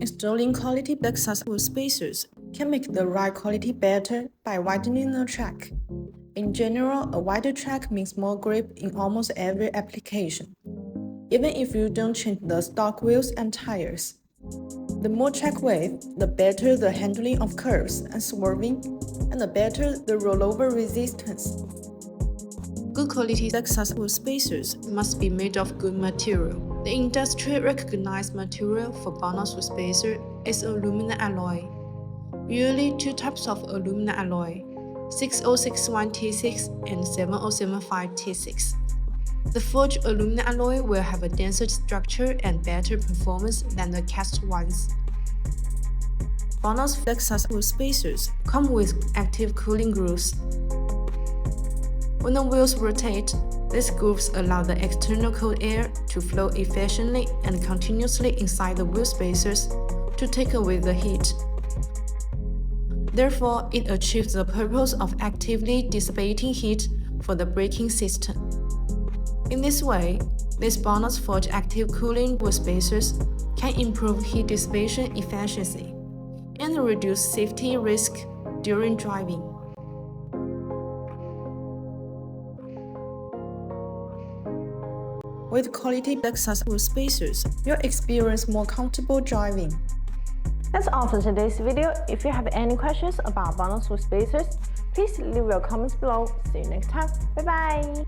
Installing quality Lexus wood spacers can make the ride quality better by widening the track. In general, a wider track means more grip in almost every application, even if you don't change the stock wheels and tires. The more track width, the better the handling of curves and swerving, and the better the rollover resistance. Good quality Lexus wood spacers must be made of good material. The industry-recognized material for BONOSS wood spacer is aluminum alloy. Usually two types of aluminum alloy, 6061T6 and 7075T6. The forged aluminum alloy will have a denser structure and better performance than the cast ones. BONOSS Lexus wood spacers come with active cooling grooves. When the wheels rotate, these grooves allow the external cold air to flow efficiently and continuously inside the wheel spacers to take away the heat. Therefore, it achieves the purpose of actively dissipating heat for the braking system. In this way, these BONOSS forged active cooling wood spacers can improve heat dissipation efficiency and reduce safety risk during driving. With quality Lexus wood spacers, you'll experience more comfortable driving. That's all for today's video. If you have any questions about BONOSS wood spacers, please leave your comments below. See you next time. Bye bye.